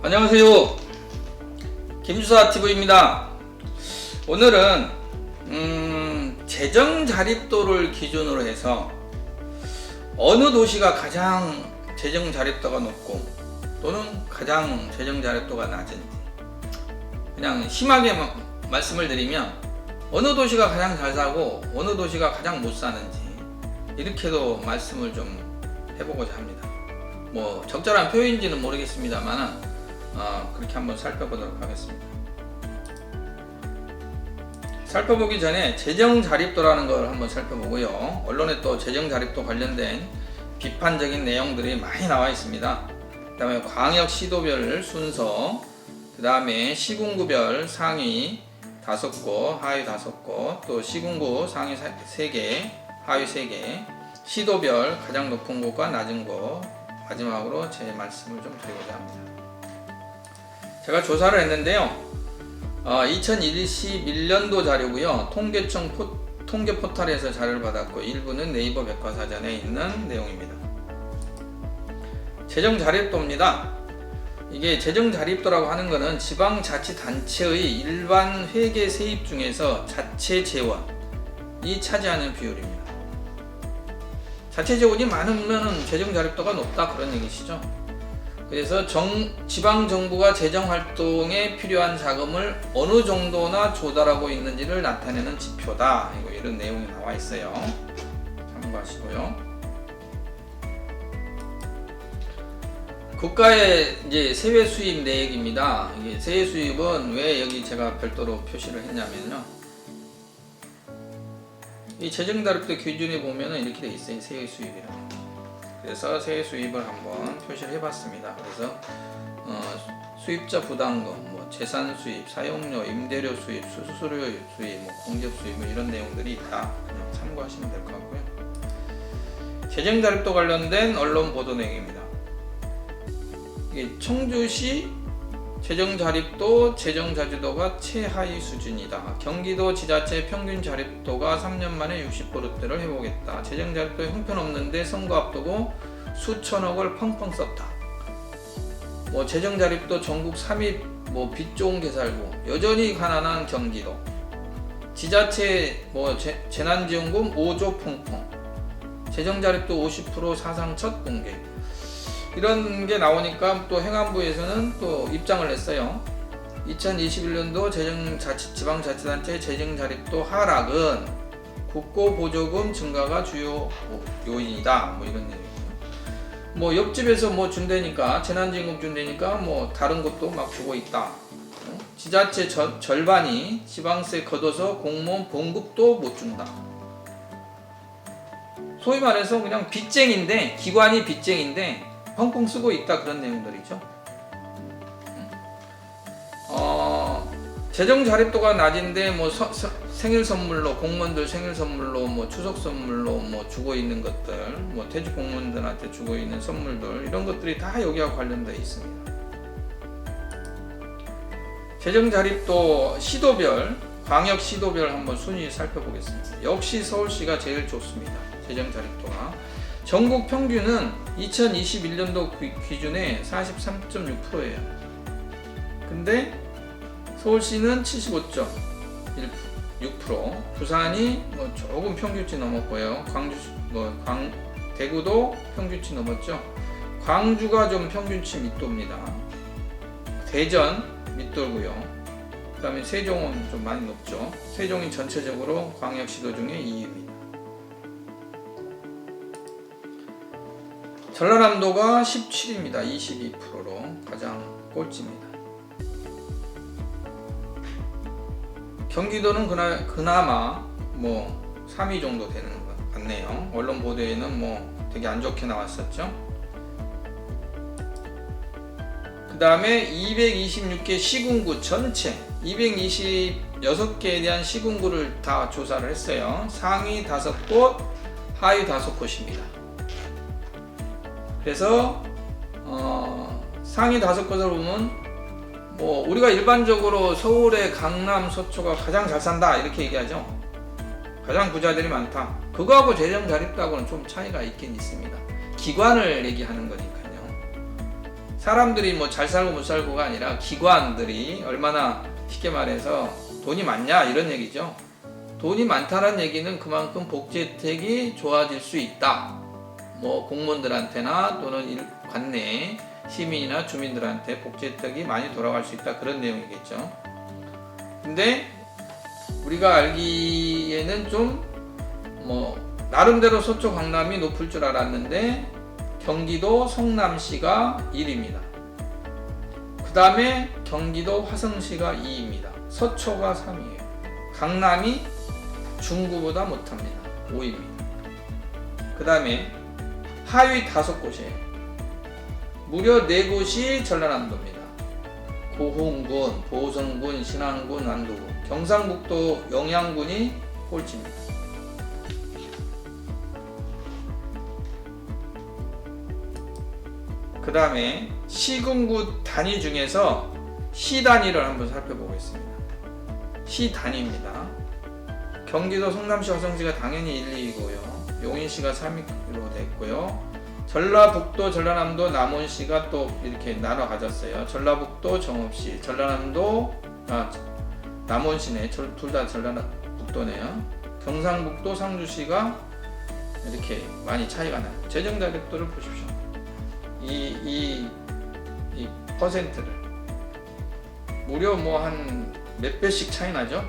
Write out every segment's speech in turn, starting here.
안녕하세요. 김주사TV입니다. 오늘은 재정 자립도를 기준으로 해서 어느 도시가 가장 재정 자립도가 높고 또는 가장 재정 자립도가 낮은지, 그냥 심하게 말씀을 드리면 어느 도시가 가장 잘 사고 어느 도시가 가장 못 사는지 이렇게도 말씀을 좀 해보고자 합니다. 뭐 적절한 표현인지는 모르겠습니다만 그렇게 한번 살펴보도록 하겠습니다. 살펴보기 전에 재정 자립도라는 걸 한번 살펴보고요. 언론에 또 재정 자립도 관련된 비판적인 내용들이 많이 나와 있습니다. 그 다음에 광역 시도별 순서, 그 다음에 시군구별 상위 5곳, 하위 5곳, 또 시군구 상위 3개, 하위 3개, 시도별 가장 높은 곳과 낮은 곳, 마지막으로 제 말씀을 좀 드리고자 합니다. 제가 조사를 했는데요. 2021년도 자료고요. 통계청 통계 포털에서 자료를 받았고, 일부는 네이버 백과사전에 있는 내용입니다. 재정 자립도입니다. 이게 재정 자립도라고 하는 것은 지방자치단체의 일반 회계 세입 중에서 자체 재원이 차지하는 비율입니다. 자체 재원이 많으면 재정 자립도가 높다, 그런 얘기시죠. 그래서 지방정부가 재정활동에 필요한 자금을 어느 정도나 조달하고 있는지를 나타내는 지표다, 이런 내용이 나와 있어요. 참고하시고요. 국가의 이제 세외 수입 내역입니다. 이게 세외 수입은 왜 여기 제가 별도로 표시를 했냐면요. 이 재정 자립도 기준에 보면은 이렇게 돼 있어요. 세외 수입이라고. 그래서 세외 수입을 한번 표시를 해봤습니다. 그래서 수입자 부담금, 뭐 재산 수입, 사용료, 임대료 수입, 수수료 수입, 뭐 공적 수입, 뭐 이런 내용들이 있다. 그냥 참고하시면 될 것 같고요. 재정 자립도 관련된 언론 보도 내용입니다. 이게 청주시 재정 자립도, 재정 자주도가 최하위 수준이다. 경기도 지자체 평균 자립도가 3년 만에 60%대를 회복했다. 재정 자립도 형편없는데 선거 앞두고 수천억을 펑펑 썼다. 뭐 재정 자립도 전국 3위 뭐 빚 좋은 개살구, 여전히 가난한 경기도. 지자체 뭐 재난지원금 5조 펑펑. 재정 자립도 50% 사상 첫 공개. 이런 게 나오니까 또 행안부에서는 또 입장을 냈어요. 2021년도 지방자치단체 재정자립도 하락은 국고보조금 증가가 주요 요인이다. 뭐 이런 내용이에요. 뭐 옆집에서 뭐 준다니까, 재난지원금 준다니까 뭐 다른 것도 막 주고 있다. 지자체 절반이 지방세 걷어서 공무원 봉급도 못 준다. 소위 말해서 그냥 빚쟁인데, 기관이 빚쟁인데 펑펑 쓰고 있다, 그런 내용들이죠. 재정 자립도가 낮은데 뭐 생일 선물로, 공무원들 생일 선물로, 뭐 추석 선물로 뭐 주고 있는 것들, 뭐 퇴직 공무원들한테 주고 있는 선물들, 이런 것들이 다 여기와 관련되어 있습니다. 재정 자립도 시도별, 광역 시도별 한번 순위 살펴보겠습니다. 역시 서울시가 제일 좋습니다. 재정 자립도가. 전국 평균은 2021년도 기준에 43.6%예요. 근데 서울시는 75.6%, 부산이 뭐 조금 평균치 넘었고요. 대구도 평균치 넘었죠. 광주가 좀 평균치 밑도입니다. 대전 밑도고요. 그 다음에 세종은 좀 많이 높죠. 세종이 전체적으로 광역시도 중에 2위입니다. 전라남도가 17입니다. 22%로 가장 꼴찌입니다. 경기도는 그나마 뭐 3위 정도 되는 것 같네요. 언론 보도에는 뭐 되게 안 좋게 나왔었죠. 그 다음에 226개 시군구 전체 226개에 대한 시군구를 다 조사를 했어요. 상위 5곳, 하위 5곳입니다. 그래서 상위 5곳을 보면 뭐 우리가 일반적으로 서울의 강남, 서초가 가장 잘 산다 이렇게 얘기하죠. 가장 부자들이 많다. 그거하고 재정 자립도하고는 좀 차이가 있긴 있습니다. 기관을 얘기하는 거니까요. 사람들이 뭐 잘 살고 못 살고가 아니라 기관들이 얼마나 쉽게 말해서 돈이 많냐 이런 얘기죠. 돈이 많다는 얘기는 그만큼 복지 혜택이 좋아질 수 있다. 뭐 공무원들한테나 또는 관내 시민이나 주민들한테 복지 혜택이 많이 돌아갈 수 있다 그런 내용이겠죠. 근데 우리가 알기에는 좀 뭐 나름대로 서초 강남이 높을 줄 알았는데 경기도 성남시가 1위입니다. 그 다음에 경기도 화성시가 2위입니다. 서초가 3위예요. 강남이 중구보다 못합니다. 5위입니다. 그 다음에 하위 5곳이에요. 무려 4곳이 전라남도입니다. 고흥군, 보성군, 신안군, 남도군, 경상북도 영양군이 꼴찌입니다. 그 다음에 시군구 단위 중에서 시 단위를 한번 살펴보겠습니다. 시 단위입니다. 경기도 성남시 화성시가 당연히 1, 2위고요. 용인시가 3위로 됐고요. 전라북도, 전라남도, 남원시가 또 이렇게 나눠 가졌어요. 전라북도, 정읍시, 전라남도, 남원시네. 둘 다 전라북도네요. 경상북도, 상주시가 이렇게 많이 차이가 나요. 재정 자립도를 보십시오. 이 퍼센트를 무려 뭐 한 몇 배씩 차이 나죠?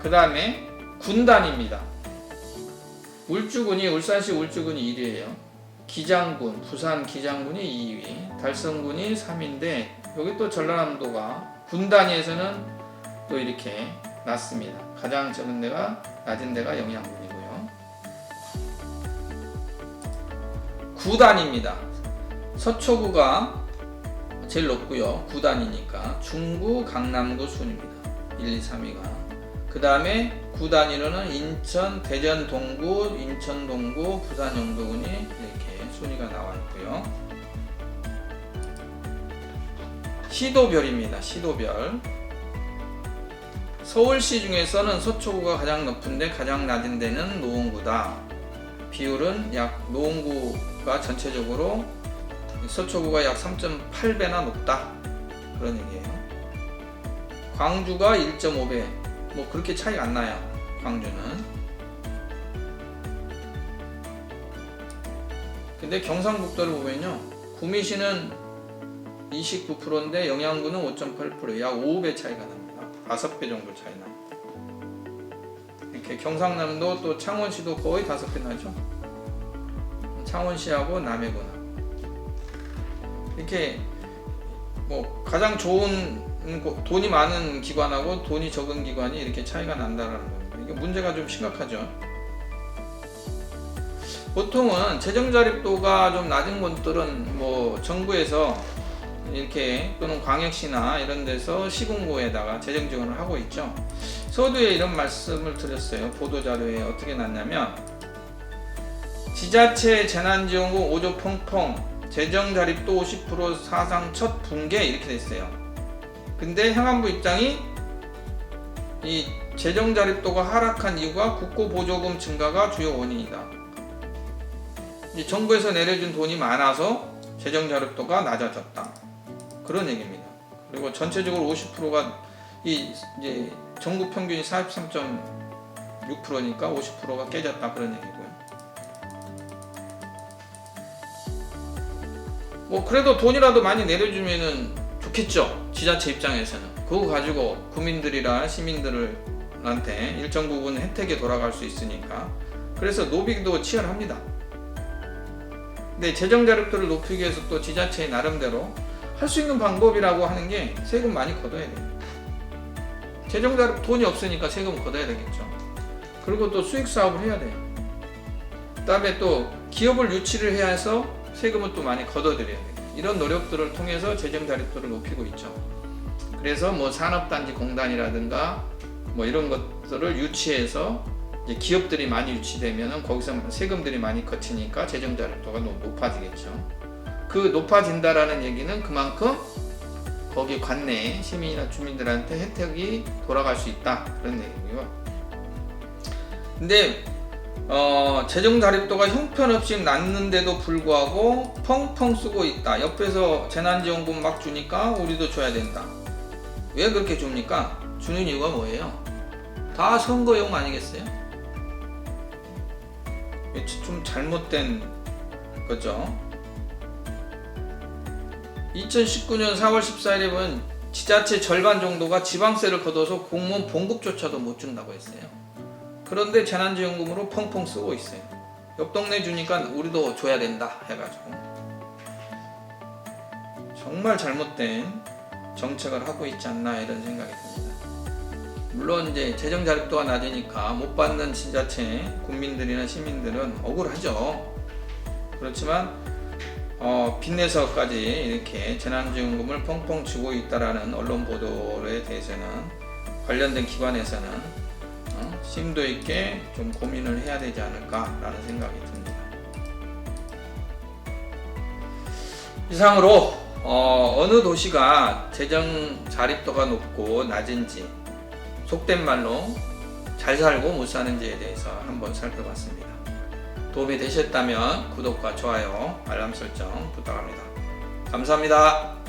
그 다음에 군단입니다. 울산시 울주군이 1위예요. 기장군, 부산 기장군이 2위, 달성군이 3위인데 여기 또 전라남도가 군 단위에서는 또 이렇게 낮습니다. 가장 적은 데가 낮은 데가 영양군이고요. 구단입니다. 서초구가 제일 높고요. 구단이니까 중구, 강남구 순입니다. 1, 2, 3위가. 그 다음에 구단위로는 인천, 대전 동구, 인천 동구, 부산 영도군이 이렇게 순위가 나와 있고요. 시도별입니다. 시도별. 서울시 중에서는 서초구가 가장 높은데 가장 낮은 데는 노원구다. 비율은 약 노원구가 전체적으로 서초구가 약 3.8배나 높다. 그런 얘기예요. 광주가 1.5배. 뭐 그렇게 차이가 안 나요. 광주는. 근데 경상북도를 보면요. 구미시는 29%인데 영양군은 5.8%, 약 5배 차이가 납니다. 5배 정도 차이 납니다. 이렇게 경상남도 또 창원시도 거의 5배 나죠. 창원시하고 남해군. 이렇게 뭐 가장 좋은 돈이 많은 기관하고 돈이 적은 기관이 이렇게 차이가 난다는 겁니다. 이게 문제가 좀 심각하죠. 보통은 재정 자립도가 좀 낮은 곳들은 뭐 정부에서 이렇게 또는 광역시나 이런 데서 시군구에다가 재정 지원을 하고 있죠. 서두에 이런 말씀을 드렸어요. 보도자료에 어떻게 났냐면 지자체 재난지원금 5조 펑펑 재정 자립도 50% 사상 첫 붕괴 이렇게 됐어요. 근데 행안부 입장이 이 재정 자립도가 하락한 이유가 국고 보조금 증가가 주요 원인이다. 이 정부에서 내려준 돈이 많아서 재정 자립도가 낮아졌다. 그런 얘기입니다. 그리고 전체적으로 50%가 이제 전국 평균이 43.6%니까 50%가 깨졌다 그런 얘기고요. 뭐 그래도 돈이라도 많이 내려주면은 좋겠죠. 지자체 입장에서는. 그거 가지고 국민들이나 시민들한테 일정 부분 혜택이 돌아갈 수 있으니까. 그래서 노비도 치열합니다. 근데 재정 자립도를 높이기 위해서 또 지자체의 나름대로 할 수 있는 방법이라고 하는 게 세금 많이 걷어야 돼요. 재정 자립 돈이 없으니까 세금 걷어야 되겠죠. 그리고 또 수익 사업을 해야 돼요. 그다음에 또 기업을 유치를 해야 해서 세금은 또 많이 걷어들여야 돼요. 이런 노력들을 통해서 재정 자립도를 높이고 있죠. 그래서 뭐 산업단지 공단이라든가 뭐 이런 것들을 유치해서 이제 기업들이 많이 유치되면은 거기서 세금들이 많이 거치니까 재정 자립도가 높아지겠죠. 그 높아진다라는 얘기는 그만큼 거기 관내 시민이나 주민들한테 혜택이 돌아갈 수 있다 그런 얘기고요. 근데 재정 자립도가 형편없이 낮는데도 불구하고 펑펑 쓰고 있다. 옆에서 재난지원금 막 주니까 우리도 줘야 된다. 왜 그렇게 줍니까? 주는 이유가 뭐예요? 다 선거용 아니겠어요? 좀 잘못된 거죠. 2019년 4월 14일에 보면 지자체 절반 정도가 지방세를 걷어서 공무원 봉급조차도 못 준다고 했어요. 그런데 재난지원금으로 펑펑 쓰고 있어요. 옆 동네 주니까 우리도 줘야 된다 해가지고 정말 잘못된 정책을 하고 있지 않나 이런 생각이 듭니다. 물론 이제 재정 자립도가 낮으니까 못 받는 지자체 국민들이나 시민들은 억울하죠. 그렇지만 빚내서까지 이렇게 재난지원금을 펑펑 주고 있다라는 언론 보도에 대해서는 관련된 기관에서는 심도 있게 좀 고민을 해야 되지 않을까라는 생각이 듭니다. 이상으로 어느 도시가 재정 자립도가 높고 낮은지, 속된 말로 잘 살고 못 사는지에 대해서 한번 살펴봤습니다. 도움이 되셨다면 구독과 좋아요, 알람 설정 부탁합니다. 감사합니다.